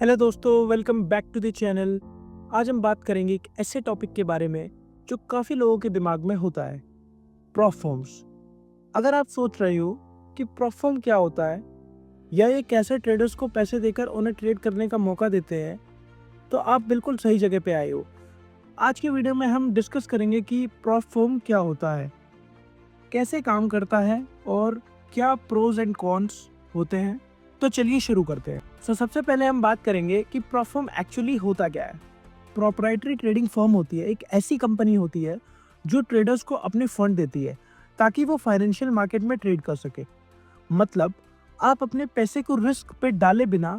Hello दोस्तों, welcome back to the channel. आज हम बात करेंगे एक ऐसे टॉपिक के बारे में जो काफ़ी लोगों के दिमाग में होता है, प्रॉप फॉर्म्स। अगर आप सोच रहे हो कि प्रॉप फॉर्म क्या होता है या ये कैसे ट्रेडर्स को पैसे देकर उन्हें ट्रेड करने का मौका देते हैं, तो आप बिल्कुल सही जगह पे आए हो। आज की वीडियो में हम डिस्कस करेंगे कि प्रॉप फॉर्म क्या होता है, कैसे काम करता है और क्या प्रोज एंड कॉन्स होते हैं। तो चलिए शुरू करते हैं। सबसे पहले हम बात करेंगे कि प्रॉप फॉर्म एक्चुअली होता क्या है। प्रोप्राइटरी ट्रेडिंग फर्म होती है, एक ऐसी कंपनी होती है जो ट्रेडर्स को अपने फंड देती है ताकि वो फाइनेंशियल मार्केट में ट्रेड कर सके। मतलब आप अपने पैसे को रिस्क पे डाले बिना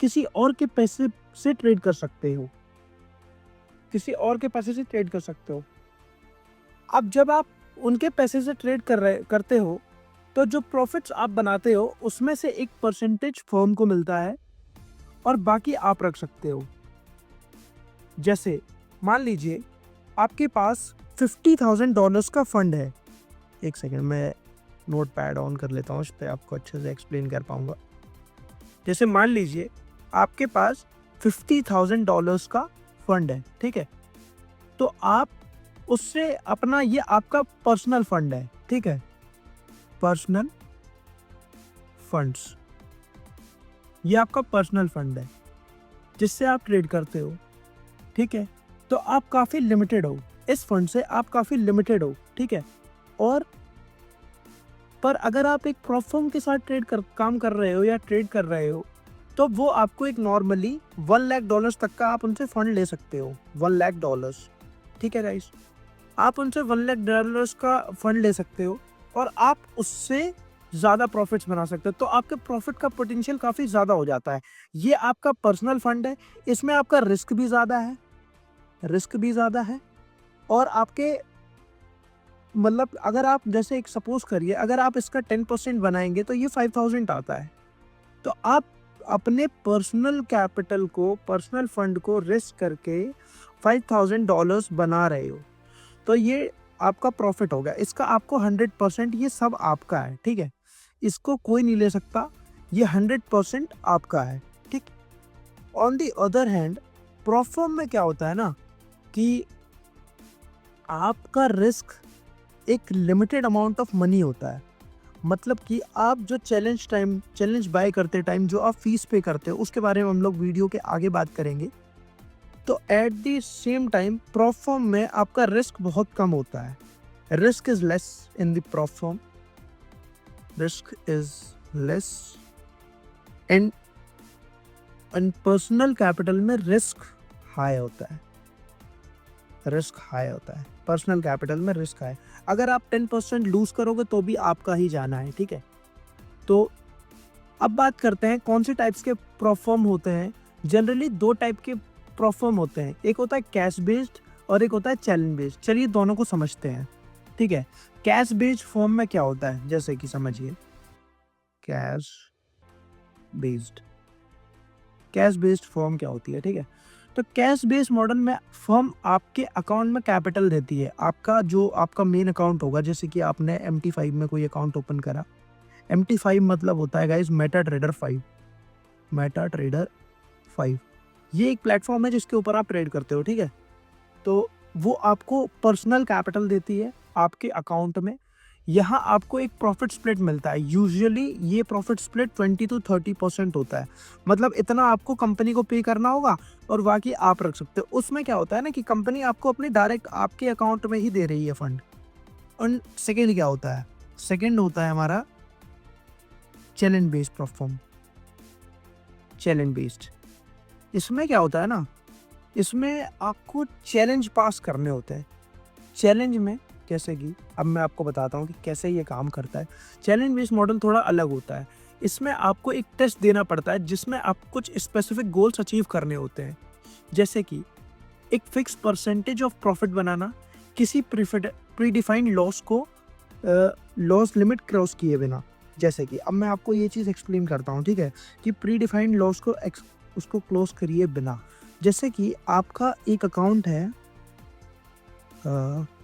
किसी और के पैसे से ट्रेड कर सकते हो, किसी और के पैसे से ट्रेड कर सकते हो। अब जब आप उनके पैसे से ट्रेड करते हो तो जो प्रॉफिट्स आप बनाते हो उसमें से एक परसेंटेज फर्म को मिलता है और बाकी आप रख सकते हो। जैसे मान लीजिए आपके पास $50,000 का फंड है। एक सेकंड, मैं नोट पैड ऑन कर लेता हूँ, इस पर आपको अच्छे से एक्सप्लेन कर पाऊंगा। जैसे मान लीजिए आपके पास $50,000 का फंड है, ठीक है। तो आप उससे अपना, ये आपका पर्सनल फंड है, ठीक है, पर्सनल फंड्स, ये आपका पर्सनल फंड है जिससे आप ट्रेड करते हो, ठीक है। तो आप काफ़ी लिमिटेड हो, इस फंड से आप काफ़ी लिमिटेड हो, ठीक है। और पर अगर आप एक प्रॉप फर्म के साथ काम कर रहे हो या ट्रेड कर रहे हो तो वो आपको एक नॉर्मली $1 लाख तक का आप उनसे फंड ले सकते हो। $1 लाख, ठीक है गाइस, आप उनसे $1 लाख का फंड ले सकते हो और आप उससे ज़्यादा प्रॉफिट्स बना सकते हो। तो आपके प्रॉफिट का पोटेंशियल काफ़ी ज़्यादा हो जाता है। ये आपका पर्सनल फंड है, इसमें आपका रिस्क भी ज़्यादा है, और आपके, मतलब अगर आप जैसे एक सपोज करिए अगर आप इसका 10% बनाएंगे तो ये 5,000 आता है। तो आप अपने पर्सनल कैपिटल को, पर्सनल फंड को रिस्क करके $5,000 बना रहे हो, तो ये आपका प्रॉफिट होगा। इसका आपको 100%, ये सब आपका है, ठीक है, इसको कोई नहीं ले सकता, ये 100% आपका है, ठीक। On the other hand prop firm में क्या होता है ना कि आपका रिस्क एक लिमिटेड अमाउंट ऑफ मनी होता है। मतलब कि आप जो चैलेंज बाय करते टाइम जो आप फीस पे करते हो उसके बारे में हम लोग वीडियो के आगे बात करेंगे। तो at the same time prop firm में आपका रिस्क बहुत कम होता है। Risk is less in the prop firm, risk is less and personal capital में रिस्क हाई होता है, पर्सनल कैपिटल में रिस्क है। अगर आप 10% लूज करोगे तो भी आपका ही जाना है, ठीक है। तो अब बात करते हैं कौन से टाइप्स के प्रॉप फर्म होते हैं। जनरली दो टाइप के प्रॉप फर्म होते हैं, एक होता है कैश बेस्ड और एक होता है चैलेंज बेस्ड। चलिए दोनों को समझते हैं, ठीक है। कैश बेस्ड फर्म में क्या होता है, जैसे कि समझिए कैश बेस्ड फर्म क्या होती है, ठीक है। तो कैश बेस्ड मॉडल में फर्म आपके अकाउंट में कैपिटल देती है। आपका मेन अकाउंट होगा, जैसे कि आपने MT5 में कोई अकाउंट ओपन करा। MT5 मतलब होता है गाइस मेटा ट्रेडर 5। ये एक प्लेटफॉर्म है जिसके ऊपर आप ट्रेड करते हो, ठीक है। तो वो आपको पर्सनल कैपिटल देती है आपके अकाउंट में। यहाँ आपको एक प्रॉफिट स्प्लिट मिलता है। यूजुअली ये प्रॉफिट स्प्लिट 20 to 30% होता है। मतलब इतना आपको कंपनी को पे करना होगा और बाकी आप रख सकते हो। उसमें क्या होता है ना कि कंपनी आपको अपने डायरेक्ट आपके अकाउंट में ही दे रही है फंड। और सेकेंड क्या होता है, सेकेंड होता है हमारा challenge based platform. Challenge based, इसमें क्या होता है ना, इसमें आपको चैलेंज पास करने होते हैं। चैलेंज में जैसे कि अब मैं आपको बताता हूँ कि कैसे ये काम करता है। चैलेंज बेस्ड मॉडल थोड़ा अलग होता है। इसमें आपको एक टेस्ट देना पड़ता है जिसमें आप कुछ स्पेसिफिक गोल्स अचीव करने होते हैं, जैसे कि एक फिक्स परसेंटेज ऑफ प्रॉफिट बनाना, किसी प्रीडिफाइंड लॉस को, लॉस लिमिट क्रॉस किए बिना। जैसे कि अब मैं आपको ये चीज़ एक्सप्लेन करता हूँ, ठीक है, कि प्रीडिफाइंड लॉस को उसको क्लोज करिए बिना। जैसे कि आपका एक अकाउंट है,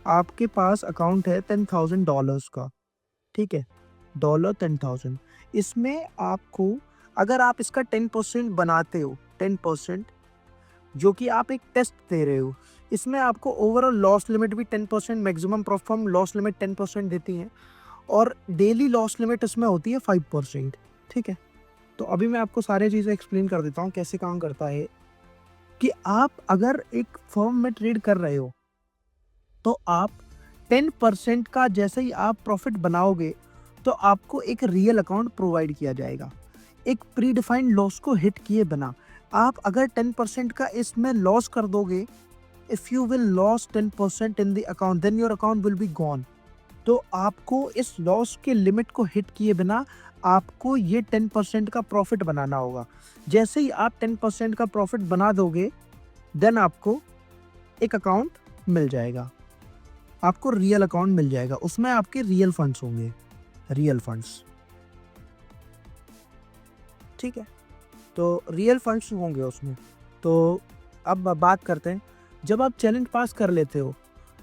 आपके पास अकाउंट है $10,000 का, ठीक है, $10,000। इसमें आपको, अगर आप इसका 10% बनाते हो, 10%, जो कि आप एक टेस्ट दे रहे हो। इसमें आपको ओवरऑल लॉस लिमिट भी 10%, मैक्सिमम परफॉर्म लॉस लिमिट 10% देती है और डेली लॉस लिमिट इसमें होती है 5%। ठीक है, तो अभी मैं आपको सारी चीज़ें एक्सप्लेन कर देता हूँ कैसे काम करता है। कि आप अगर एक फर्म में ट्रेड कर रहे हो तो आप 10% का जैसे ही आप प्रॉफिट बनाओगे तो आपको एक रियल अकाउंट प्रोवाइड किया जाएगा, एक प्री डिफाइंड लॉस को हिट किए बिना। आप अगर 10% का इसमें लॉस कर दोगे, if you will loss 10% in the account then your account will be gone. तो आपको इस लॉस के लिमिट को हिट किए बिना आपको ये 10% का प्रॉफिट बनाना होगा। जैसे ही आप 10% का प्रॉफिट बना दोगे देन आपको एक अकाउंट मिल जाएगा, आपको रियल अकाउंट मिल जाएगा, उसमें आपके रियल फंड्स होंगे, रियल फंड्स। ठीक है, तो रियल फंड्स होंगे उसमें। तो अब बात करते हैं, जब आप चैलेंज पास कर लेते हो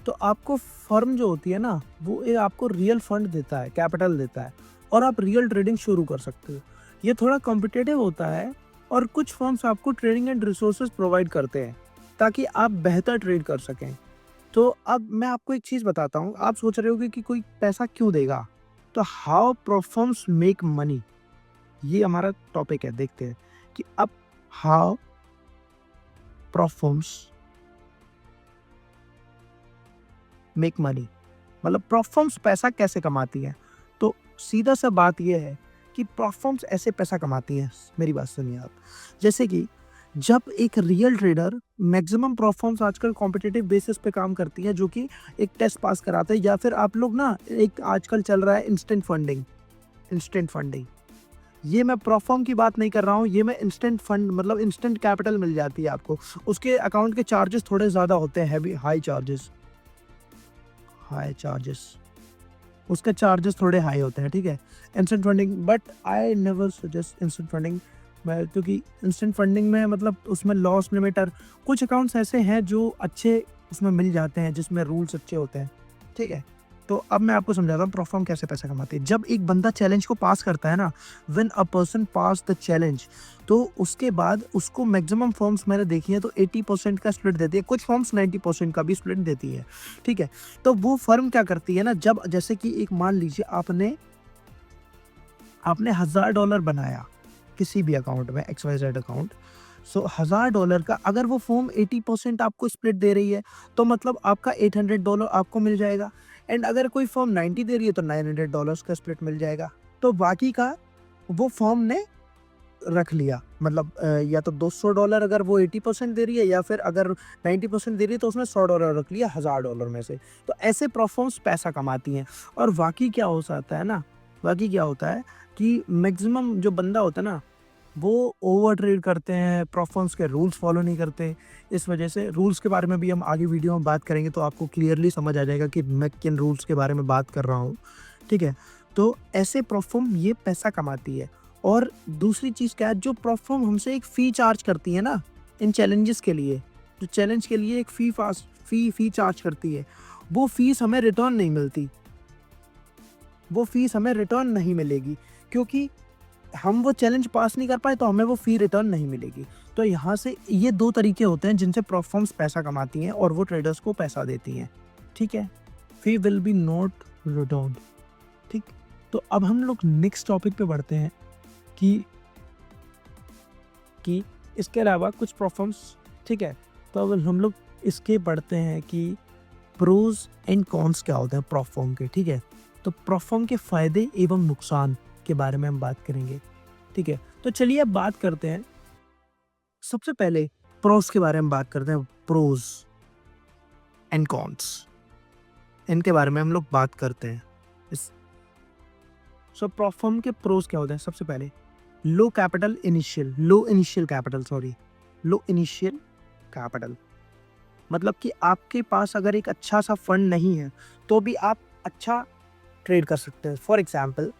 तो आपको फर्म जो होती है ना वो एक आपको रियल फंड देता है, कैपिटल देता है और आप रियल ट्रेडिंग शुरू कर सकते हो। ये थोड़ा कॉम्पिटिटिव होता है और कुछ फर्म्स आपको ट्रेडिंग एंड रिसोर्सेज प्रोवाइड करते हैं ताकि आप बेहतर ट्रेड कर सकें। तो अब मैं आपको एक चीज़ बताता हूँ, आप सोच रहे होगे कि कोई पैसा क्यों देगा, तो हाउ प्रोफर्म्स मेक मनी, ये हमारा टॉपिक है। देखते हैं कि अब हाउ प्रोफर्म्स मेक मनी, मतलब प्रोफर्म्स पैसा कैसे कमाती है। तो सीधा सा बात यह है कि प्रोफर्म्स ऐसे पैसा कमाती हैं, मेरी बात सुनिए आप। जैसे कि जब एक रियल ट्रेडर मैक्सिमम प्रोफर्म्स आजकल कॉम्पिटिटिव बेसिस पे काम करती है, जो कि एक टेस्ट पास कराते हैं, या फिर आप लोग ना एक आजकल चल रहा है इंस्टेंट फंडिंग। इंस्टेंट फंडिंग, ये मैं प्रोफर्म की बात नहीं कर रहा हूँ, ये मैं इंस्टेंट फंड, मतलब इंस्टेंट कैपिटल मिल जाती है आपको। उसके अकाउंट के चार्जेस थोड़े ज़्यादा होते हैं, हाई चार्जेस, उसके चार्जेस थोड़े हाई होते हैं। ठीक है, instant funding, but I never suggest instant funding. मैं, क्योंकि इंस्टेंट फंडिंग में मतलब उसमें लॉस लिमिटर, कुछ अकाउंट्स ऐसे हैं जो अच्छे उसमें मिल जाते हैं जिसमें रूल्स अच्छे होते हैं। ठीक है, तो अब मैं आपको समझाता हूँ प्रोफर्म कैसे पैसा कमाती है। जब एक बंदा चैलेंज को पास करता है ना, when a person pass the challenge, तो उसके बाद उसको मैक्सिमम फर्म्स मैंने देखी है तो 80% का स्प्लिट देती है, कुछ फर्म्स 90% का भी स्प्लिट देती है। ठीक है, तो वो फर्म क्या करती है ना, जब जैसे कि एक मान लीजिए आपने $1000 बनाया किसी भी अकाउंट में, XYZ अकाउंट, सो $1000 का अगर वो फर्म 80% आपको स्प्लिट दे रही है तो मतलब आपका $800 आपको मिल जाएगा। एंड अगर कोई फर्म 90 दे रही है तो $900 का स्प्लिट मिल जाएगा। तो बाकी का वो फर्म ने रख लिया, मतलब या तो $200 अगर वो 80% दे रही है, या फिर अगर 90% दे रही है तो उसने $100 रख लिया $1000 में से। तो ऐसे प्रोफर्म्स पैसा कमाती हैं। और बाकी क्या हो सकता है ना, बाकी क्या होता है कि मैक्सिमम जो बंदा होता है ना वो ओवर ट्रेड करते हैं, प्रोफर्म्स के रूल्स फॉलो नहीं करते। इस वजह से रूल्स के बारे में भी हम आगे वीडियो में बात करेंगे तो आपको क्लियरली समझ आ जाएगा कि मैं किन रूल्स के बारे में बात कर रहा हूँ। ठीक है, तो ऐसे प्रोफर्म ये पैसा कमाती है। और दूसरी चीज़ क्या है, जो प्रोफर्म हमसे एक फ़ी चार्ज करती है ना इन चैलेंजेस के लिए, जो चैलेंज के लिए एक फ़ी चार्ज करती है, वो फीस हमें रिटर्न नहीं मिलती, वो फीस हमें रिटर्न नहीं मिलेगी, क्योंकि हम वो चैलेंज पास नहीं कर पाए तो हमें वो फ़ी रिटर्न नहीं मिलेगी। तो यहाँ से ये 2 तरीके होते हैं जिनसे प्रोफर्म्स पैसा कमाती हैं और वो ट्रेडर्स को पैसा देती हैं। ठीक है, फ़ी विल बी नॉट रिटर्न। ठीक, तो अब हम लोग नेक्स्ट टॉपिक पे बढ़ते हैं कि इसके अलावा कुछ प्रोफर्म्स। ठीक है, तो अब हम लोग इसके बढ़ते हैं कि प्रोज एंड कॉन्स क्या होते हैं प्रोफर्म के। ठीक है, तो प्रोफर्म के फ़ायदे एवं नुकसान के बारे में हम बात करेंगे। ठीक है, तो चलिए अब बात करते हैं, सबसे पहले प्रोज के बारे में बात करते हैं। प्रोज एंड कॉन्स, इनके बारे में हम लोग बात करते हैं। इस प्रोफर्म के प्रोज क्या होते हैं, सबसे पहले लो इनिशियल कैपिटल, मतलब कि आपके पास अगर एक अच्छा सा फंड नहीं है तो भी आप अच्छा ट्रेड कर सकते हैं। For example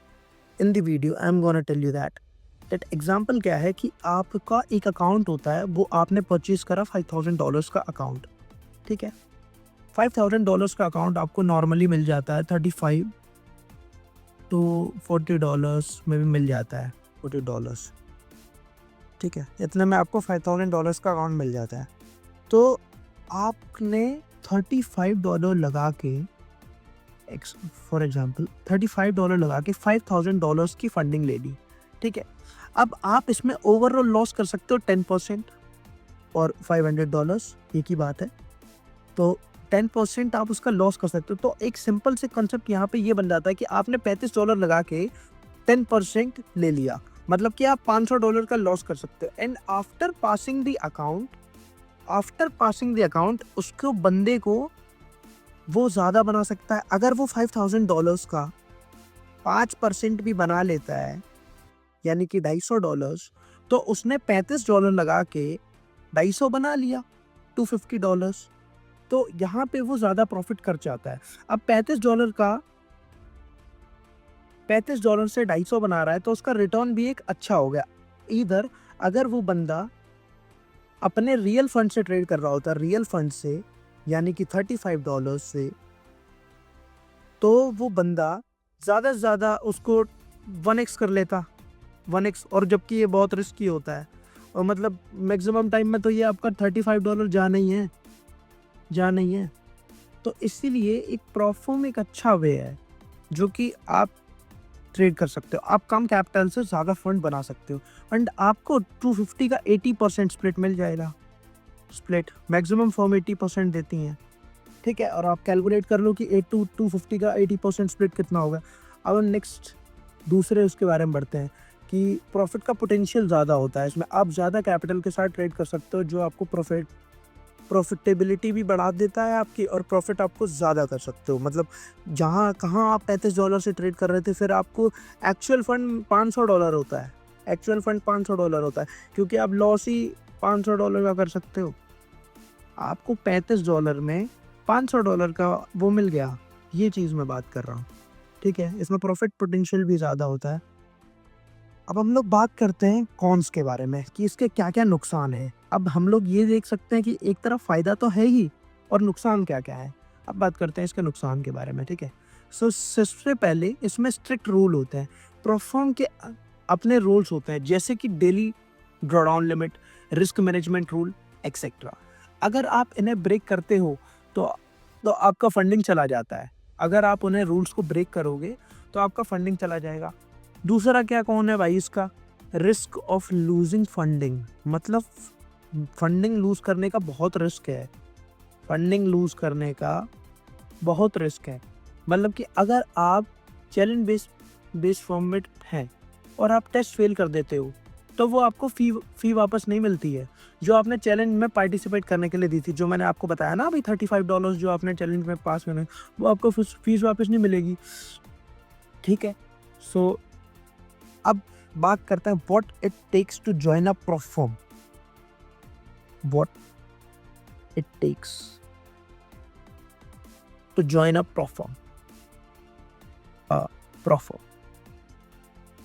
in the video I am gonna tell you that example क्या है कि आपका एक अकाउंट होता है, वो आपने परचेज करा $5000 का अकाउंट। ठीक है, $5000 का अकाउंट आपको नॉर्मली मिल जाता है $35 to $40 में भी मिल जाता है, $40। ठीक है, इतने में आपको $5000 का अकाउंट मिल जाता है। तो आपने $35 लगा के फॉर एग्जांपल $35 लगा के $5000 की फंडिंग ले ली, ठीक है। अब आप इसमें ओवरऑल लॉस कर सकते हो 10% और $500 एक ही बात है। तो 10% आप उसका लॉस कर सकते हो। तो एक सिंपल से कॉन्सेप्ट यहाँ पे ये बन जाता है कि आपने $35 लगा के 10% ले लिया, मतलब कि आप $500 का लॉस कर सकते हो। And after passing the account उसको बंदे को वो ज़्यादा बना सकता है। अगर वो $5000 का 5% भी बना लेता है, यानी कि $250, तो उसने $35 लगा के 250 बना लिया, $250। तो यहाँ पे वो ज़्यादा प्रॉफिट कर जाता है। अब $35 से 250 बना रहा है, तो उसका रिटर्न भी एक अच्छा हो गया। इधर अगर वो बंदा अपने रियल फंड से ट्रेड कर रहा होता, रियल फंड से, यानी कि $35 से, तो वो बंदा ज़्यादा से ज़्यादा उसको 1x कर लेता, 1x। और जबकि ये बहुत रिस्की होता है, और मतलब मैक्सिमम टाइम में तो ये आपका $35 जा नहीं है। तो इसीलिए एक प्रोफॉर्म एक अच्छा वे है जो कि आप ट्रेड कर सकते हो। आप कम कैपिटल से ज़्यादा फंड बना सकते हो, एंड आपको 250 का 80% स्प्लिट मिल जाएगा। स्प्लिट मैक्सिमम फॉर्म 80% देती हैं, ठीक है। और आप कैलकुलेट कर लो कि 250 का 80% स्प्लिट कितना होगा। अब हम नेक्स्ट दूसरे उसके बारे में बढ़ते हैं कि प्रॉफिट का पोटेंशियल ज़्यादा होता है इसमें। आप ज़्यादा कैपिटल के साथ ट्रेड कर सकते हो, जो आपको प्रॉफिटेबिलिटी भी बढ़ा देता है आपकी, और प्रॉफिट आपको ज़्यादा कर सकते हो। मतलब कहाँ आप $35 से ट्रेड कर रहे थे, फिर आपको एक्चुअल फंड $500 होता है। एक्चुअल फंड $500 होता है, क्योंकि आप लॉस ही $500 का कर सकते हो। आपको $35 में $500 का वो मिल गया, ये चीज़ मैं बात कर रहा हूँ, ठीक है। इसमें प्रॉफिट पोटेंशियल भी ज़्यादा होता है। अब हम लोग बात करते हैं कॉन्स के बारे में कि इसके क्या क्या नुकसान है। अब हम लोग ये देख सकते हैं कि एक तरफ फ़ायदा तो है ही, और नुकसान क्या क्या है। अब बात करते हैं इसके नुकसान के बारे में, ठीक है। सबसे पहले इसमें स्ट्रिक्ट रूल होते हैं। प्रोफर्म के अपने रूल्स होते हैं, जैसे कि daily drawdown limit, risk management rule, etcetera. अगर आप इन्हें ब्रेक करते हो तो आपका फंडिंग चला जाता है। अगर आप उन्हें रूल्स को ब्रेक करोगे तो आपका फंडिंग चला जाएगा। दूसरा क्या कौन है भाई इसका, रिस्क ऑफ लूजिंग फंडिंग। मतलब फंडिंग लूज करने का बहुत रिस्क है। फंडिंग लूज करने का बहुत रिस्क है। मतलब कि अगर आप चैलेंज बेस्ड फॉर्मेट हैं और आप टेस्ट फेल कर देते हो, तो वो आपको फ़ी वापस नहीं मिलती है, जो आपने चैलेंज में पार्टिसिपेट करने के लिए दी थी। जो मैंने आपको बताया ना अभी, $35 जो आपने चैलेंज में पास करना है, वो आपको फीस वापस नहीं मिलेगी, ठीक है। सो अब बात करते हैं what it takes to join a pro firm. What it takes to join a pro firm.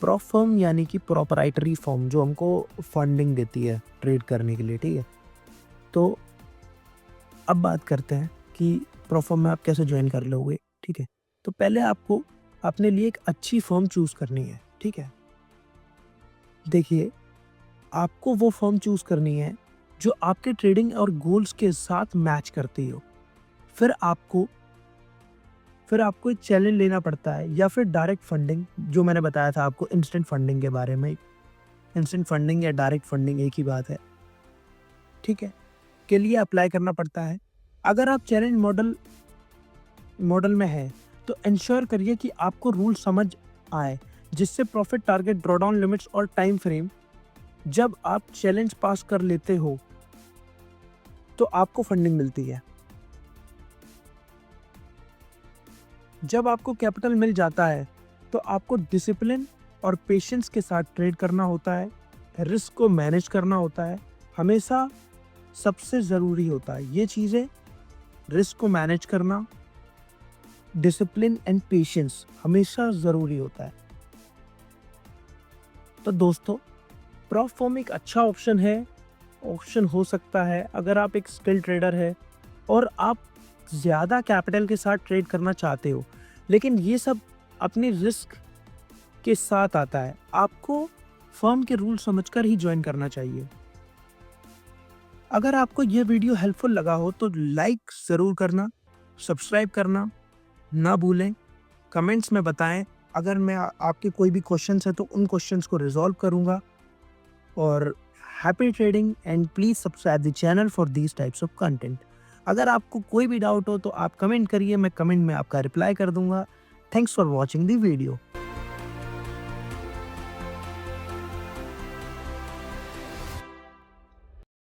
Pro firm यानी कि प्रोपराइटरी फर्म, जो हमको फंडिंग देती है ट्रेड करने के लिए, ठीक है। तो अब बात करते हैं कि प्रोफर्म में आप कैसे ज्वाइन कर लोगे, ठीक है। तो पहले आपको अपने लिए एक अच्छी फर्म चूज़ करनी है, ठीक है। देखिए, आपको वो फर्म चूज़ करनी है जो आपके ट्रेडिंग और गोल्स के साथ मैच करती हो। फिर आपको एक चैलेंज लेना पड़ता है, या फिर डायरेक्ट फंडिंग, जो मैंने बताया था आपको इंस्टेंट फंडिंग के बारे में। इंस्टेंट फंडिंग या डायरेक्ट फंडिंग एक ही बात है, ठीक है, के लिए अप्लाई करना पड़ता है। अगर आप चैलेंज मॉडल में है, तो इंश्योर करिए कि आपको रूल समझ आए, जिससे प्रॉफिट टारगेट, ड्रॉडाउन लिमिट्स और टाइम फ्रेम, जब आप चैलेंज पास कर लेते हो तो आपको फंडिंग मिलती है। जब आपको कैपिटल मिल जाता है तो आपको डिसिप्लिन और पेशेंस के साथ ट्रेड करना होता है, रिस्क को मैनेज करना होता है, हमेशा सबसे ज़रूरी होता है ये चीज़ें। रिस्क को मैनेज करना, डिसिप्लिन एंड पेशेंस हमेशा ज़रूरी होता है। तो दोस्तों, प्रॉप फर्म एक अच्छा ऑप्शन हो सकता है अगर आप एक स्किल ट्रेडर है और आप ज़्यादा कैपिटल के साथ ट्रेड करना चाहते हो। लेकिन ये सब अपनी रिस्क के साथ आता है। आपको फर्म के रूल समझकर ही ज्वाइन करना चाहिए। अगर आपको यह वीडियो हेल्पफुल लगा हो तो लाइक ज़रूर करना, सब्सक्राइब करना ना भूलें। कमेंट्स में बताएं, अगर मैं आपके कोई भी क्वेश्चंस है तो उन क्वेश्चंस को रिजॉल्व करूंगा। और happy trading and please subscribe the channel for these types of content. अगर आपको कोई भी डाउट हो तो आप कमेंट करिए, मैं कमेंट में आपका रिप्लाई कर दूंगा। Thanks for watching the video.